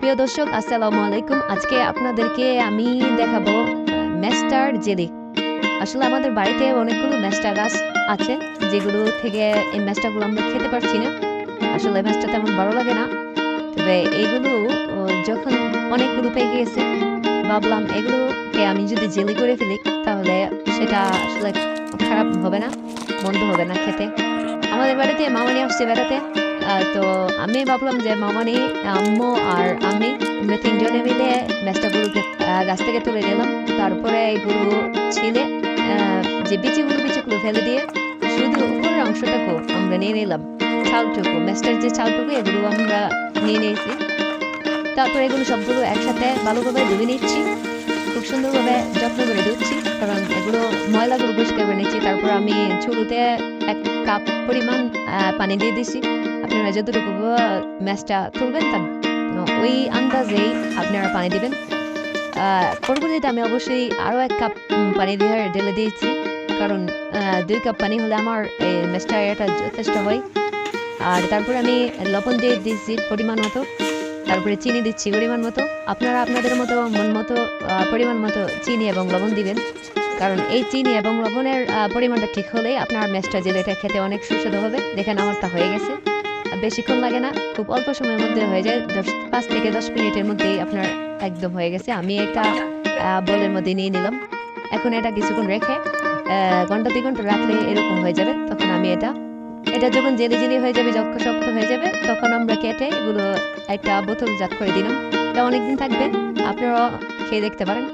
প্রিয় দর্শক, আসসালামু আলাইকুম। আজকে আপনাদেরকে আমি দেখাবো মেস্টার জেলি। আসলে আমাদের বাড়িতে অনেকগুলো মেস্টা গাছ আছে, যেগুলো থেকে এই মেস্টাগুলো আমরা খেতে পারছি না। আসলে মেস্টা তেমন ভালো লাগে না, তবে এইগুলো যখন অনেকগুলো পেকে গেছে, ভাবলাম এগুলোকে আমি যদি জেলি করে ফেলি তাহলে সেটা আসলে খারাপ হবে না, মন্দ হবে না খেতে। আমাদের বাড়িতে মামানি আসছে বেড়াতে, তো আমি ভাবলাম যে মামানি, আম্মু আর আমি, আমরা তিনজনে মিলে মেস্টাগুলোকে গাছ থেকে তুলে নিলাম। তারপরে এগুলো ছিলে যে বিচিগুলো ফেলে দিয়ে শুধু উপরের অংশটাকেও আমরা নিয়ে নিলাম, ছালটুকু, মেস্টার যে ছালটুকু, এগুলো আমরা নিয়ে নিয়েছি। তারপরে এগুলো সবগুলো একসাথে ভালোভাবে ধুয়ে নিচ্ছি, খুব সুন্দরভাবে যত্ন করে ধুচ্ছি, কারণ এগুলো ময়লাগুলো পরিষ্কার করে নিচ্ছি। তারপর আমি চুলোতে 1 কাপ পরিমাণ পানি দিয়ে দিছি। আপনারা যতটুকু ম্যাশটা তুলবেন তার ওই আন্দাজেই আপনারা পানি দিবেন। পরবর্তীতে আমি অবশ্যই আরও 1 কাপ পানি দিয়ে ঢেলে দিয়েছি, কারণ 2 কাপ পানি হলে আমার এই ম্যাশটা এটা যথেষ্ট হয়। আর তারপরে আমি লবণ দিয়ে দিচ্ছি পরিমাণ মতো, তারপরে চিনি দিচ্ছি পরিমাণ মতো। আপনারা আপনাদের মতো মন মতো পরিমাণ মতো চিনি এবং লবণ দিবেন, কারণ এই চিনি এবং লবণের পরিমাণটা ঠিক হলেই আপনার ম্যাশটা জেলিটা খেতে অনেক সুস্বাদু হবে। দেখেন আমারটা হয়ে গেছে, বেশিক্ষণ লাগে না, খুব অল্প সময়ের মধ্যে হয়ে যায়। 5 থেকে 10 মিনিটের মধ্যেই আপনার একদম হয়ে গেছে। আমি একটা বোলের মধ্যে নিয়ে নিলাম। এখন এটা কিছুক্ষণ রেখে ঘন্টা 2 ঘন্টা রাখলে এরকম হয়ে যাবে। তখন আমি এটা যখন জেলি হয়ে যাবে, শক্ত হয়ে যাবে, তখন আমরা কেটে এগুলো একটা বোতলজাত করে দিলাম। এটা অনেকদিন থাকবে, আপনারা খেয়ে দেখতে পারেন।